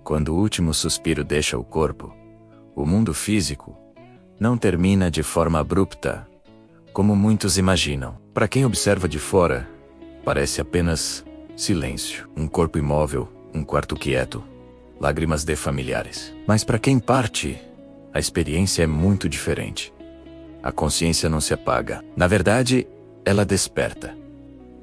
Quando o último suspiro deixa o corpo, o mundo físico não termina de forma abrupta, como muitos imaginam. Para quem observa de fora, parece apenas silêncio, um corpo imóvel, um quarto quieto, lágrimas de familiares. Mas para quem parte, a experiência é muito diferente. A consciência não se apaga. Na verdade, ela desperta.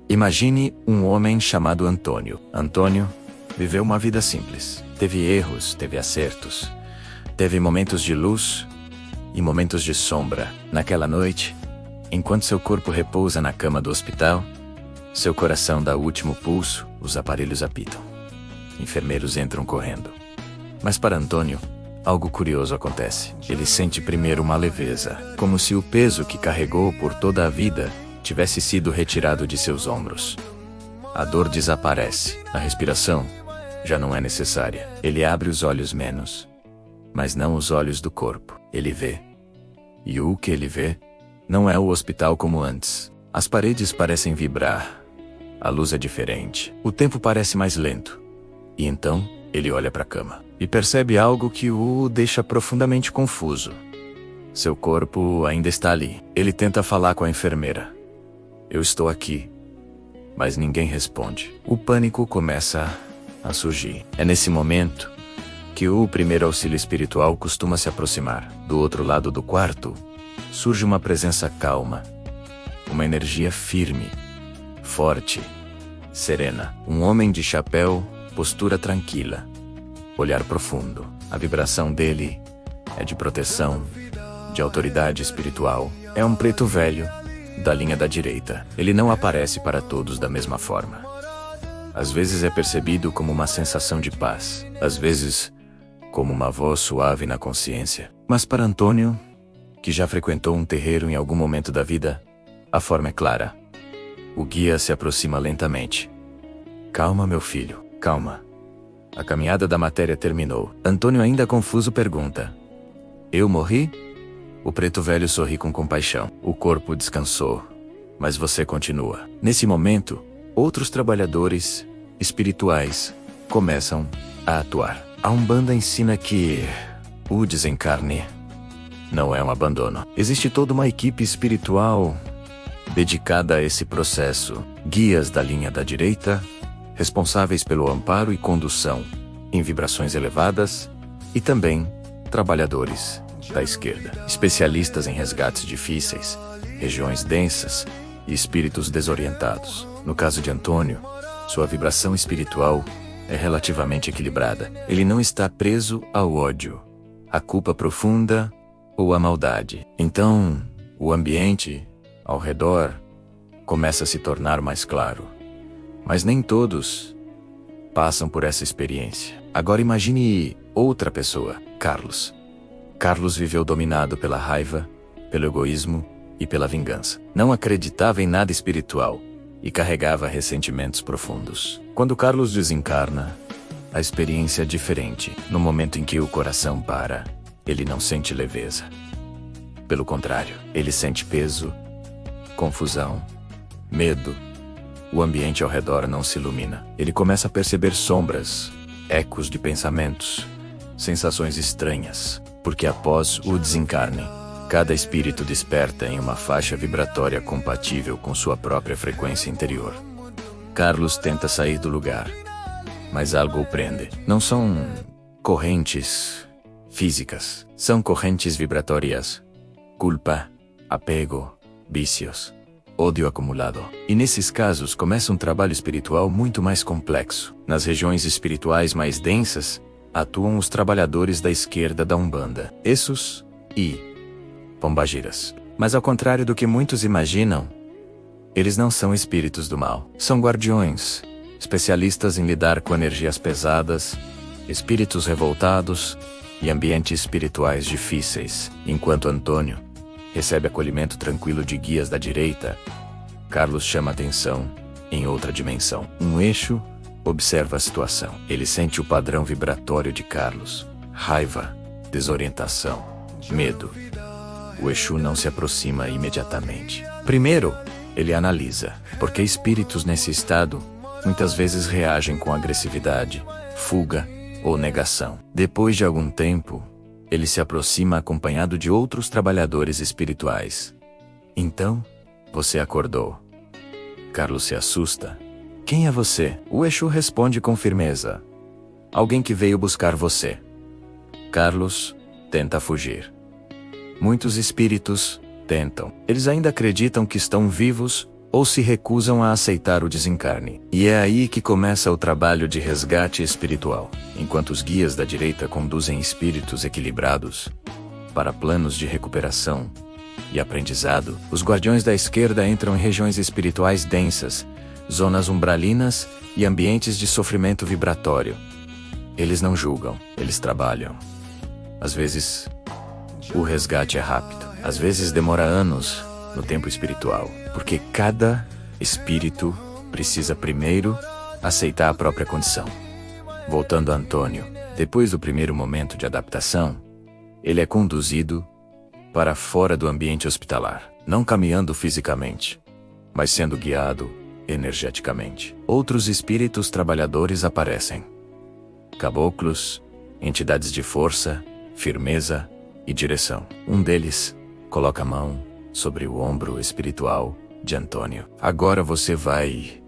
Imagine um homem chamado Antônio. Antônio viveu uma vida simples. Teve erros, teve acertos. Teve momentos de luz e momentos de sombra. Naquela noite, enquanto seu corpo repousa na cama do hospital, seu coração dá o último pulso, os aparelhos apitam. Enfermeiros entram correndo. Mas para Antônio, algo curioso acontece. Ele sente primeiro uma leveza, como se o peso que carregou por toda a vida tivesse sido retirado de seus ombros. A dor desaparece. A respiração já não é necessária. Ele abre os olhos menos, mas não os olhos do corpo. Ele vê. E o que ele vê não é o hospital como antes. As paredes parecem vibrar. A luz é diferente. O tempo parece mais lento. E então, ele olha para a cama e percebe algo que o deixa profundamente confuso. Seu corpo ainda está ali. Ele tenta falar com a enfermeira. Eu estou aqui. Mas ninguém responde. O pânico começa a surgir. É nesse momento que o primeiro auxílio espiritual costuma se aproximar. Do outro lado do quarto, surge uma presença calma. Uma energia firme, forte, serena. Um homem de chapéu, postura tranquila, olhar profundo. A vibração dele é de proteção, de autoridade espiritual. É um preto velho, da linha da direita. Ele não aparece para todos da mesma forma. Às vezes é percebido como uma sensação de paz, às vezes como uma voz suave na consciência. Mas para Antônio, que já frequentou um terreiro em algum momento da vida, a forma é clara. O guia se aproxima lentamente. Calma, meu filho, calma. A caminhada da matéria terminou. Antônio, ainda confuso, pergunta: eu morri? O preto velho sorri com compaixão. O corpo descansou, mas você continua. Nesse momento, outros trabalhadores espirituais começam a atuar. A Umbanda ensina que o desencarne não é um abandono. Existe toda uma equipe espiritual dedicada a esse processo. Guias da linha da direita, responsáveis pelo amparo e condução em vibrações elevadas, e também trabalhadores da esquerda, especialistas em resgates difíceis, regiões densas e espíritos desorientados. No caso de Antônio, sua vibração espiritual é relativamente equilibrada. Ele não está preso ao ódio, à culpa profunda ou à maldade. Então, o ambiente ao redor começa a se tornar mais claro. Mas nem todos passam por essa experiência. Agora imagine outra pessoa, Carlos. Carlos viveu dominado pela raiva, pelo egoísmo e pela vingança. Não acreditava em nada espiritual e carregava ressentimentos profundos. Quando Carlos desencarna, a experiência é diferente. No momento em que o coração para, ele não sente leveza. Pelo contrário, ele sente peso, confusão, medo. O ambiente ao redor não se ilumina. Ele começa a perceber sombras, ecos de pensamentos, sensações estranhas, porque após o desencarne, cada espírito desperta em uma faixa vibratória compatível com sua própria frequência interior. Carlos tenta sair do lugar, mas algo o prende. Não são correntes físicas, são correntes vibratórias. Culpa, apego, vícios, ódio acumulado. E nesses casos começa um trabalho espiritual muito mais complexo. Nas regiões espirituais mais densas, atuam os trabalhadores da esquerda da Umbanda, Exus e Pombagiras. Mas ao contrário do que muitos imaginam, eles não são espíritos do mal. São guardiões, especialistas em lidar com energias pesadas, espíritos revoltados e ambientes espirituais difíceis. Enquanto Antônio recebe acolhimento tranquilo de guias da direita, Carlos chama atenção em outra dimensão. Um eixo observa a situação. Ele sente o padrão vibratório de Carlos: raiva, desorientação, medo. O Exu não se aproxima imediatamente. Primeiro, ele analisa, porque espíritos nesse estado muitas vezes reagem com agressividade, fuga ou negação. Depois de algum tempo, ele se aproxima acompanhado de outros trabalhadores espirituais. Então, você acordou. Carlos se assusta. Quem é você? O Exu responde com firmeza. Alguém que veio buscar você. Carlos tenta fugir. Muitos espíritos tentam. Eles ainda acreditam que estão vivos ou se recusam a aceitar o desencarne. E é aí que começa o trabalho de resgate espiritual. Enquanto os guias da direita conduzem espíritos equilibrados para planos de recuperação e aprendizado, os guardiões da esquerda entram em regiões espirituais densas, zonas umbralinas e ambientes de sofrimento vibratório. Eles não julgam, eles trabalham. Às vezes, o resgate é rápido. Às vezes demora anos no tempo espiritual, porque cada espírito precisa primeiro aceitar a própria condição. Voltando a Antônio, depois do primeiro momento de adaptação, ele é conduzido para fora do ambiente hospitalar, não caminhando fisicamente, mas sendo guiado energeticamente. Outros espíritos trabalhadores aparecem. Caboclos, entidades de força, firmeza e direção. Um deles coloca a mão sobre o ombro espiritual de Antônio. Agora você vai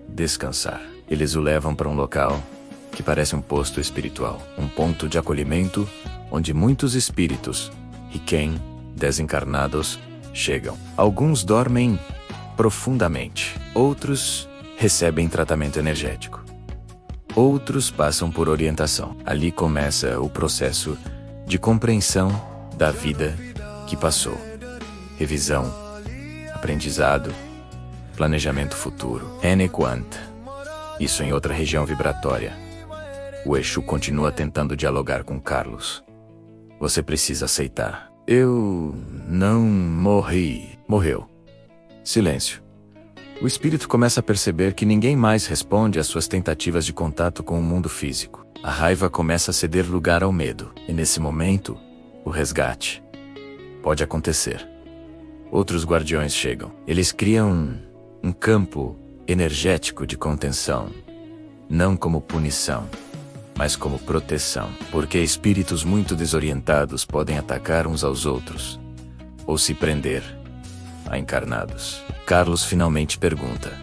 descansar. Eles o levam para um local que parece um posto espiritual, um ponto de acolhimento onde muitos espíritos e desencarnados chegam. Alguns dormem profundamente, outros recebem tratamento energético. Outros passam por orientação. Ali começa o processo de compreensão da vida que passou. Revisão, aprendizado, planejamento futuro. Enequant. Isso em outra região vibratória. O Exu continua tentando dialogar com Carlos. Você precisa aceitar. Eu não morri. Morreu. Silêncio. O espírito começa a perceber que ninguém mais responde às suas tentativas de contato com o mundo físico. A raiva começa a ceder lugar ao medo. E nesse momento, o resgate pode acontecer. Outros guardiões chegam. Eles criam um campo energético de contenção. Não como punição, mas como proteção. Porque espíritos muito desorientados podem atacar uns aos outros, ou se prender a encarnados. Carlos finalmente pergunta: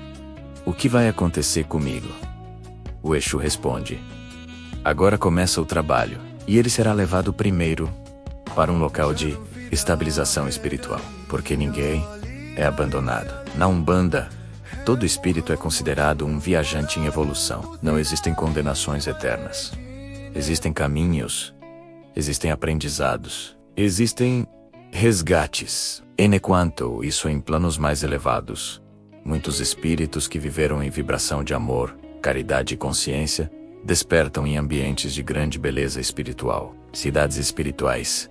o que vai acontecer comigo? O Exu responde: agora começa o trabalho, e ele será levado primeiro para um local de estabilização espiritual, porque ninguém é abandonado. Na Umbanda, todo espírito é considerado um viajante em evolução. Não existem condenações eternas. Existem caminhos, existem aprendizados, existem resgates. Enequanto, isso em planos mais elevados. Muitos espíritos que viveram em vibração de amor, caridade e consciência despertam em ambientes de grande beleza espiritual. Cidades espirituais,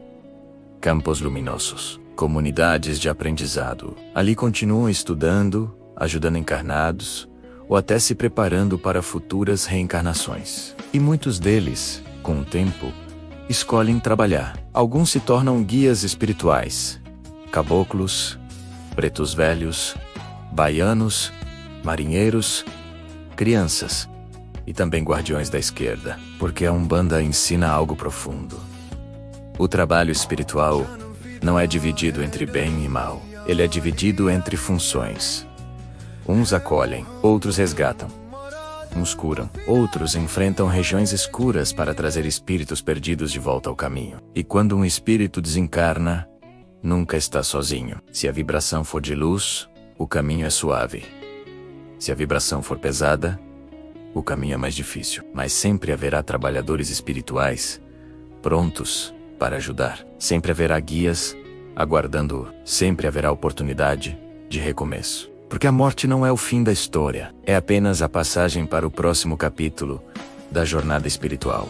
campos luminosos, comunidades de aprendizado. Ali continuam estudando, ajudando encarnados, ou até se preparando para futuras reencarnações. E muitos deles, com o tempo, escolhem trabalhar. Alguns se tornam guias espirituais, caboclos, pretos velhos, baianos, marinheiros, crianças e também guardiões da esquerda, porque a Umbanda ensina algo profundo. O trabalho espiritual não é dividido entre bem e mal, ele é dividido entre funções. Uns acolhem, outros resgatam. Uns curam, outros enfrentam regiões escuras para trazer espíritos perdidos de volta ao caminho. E quando um espírito desencarna, nunca está sozinho. Se a vibração for de luz, o caminho é suave. Se a vibração for pesada, o caminho é mais difícil. Mas sempre haverá trabalhadores espirituais prontos para ajudar. Sempre haverá guias aguardando. Sempre haverá oportunidade de recomeço. Porque a morte não é o fim da história, é apenas a passagem para o próximo capítulo da jornada espiritual.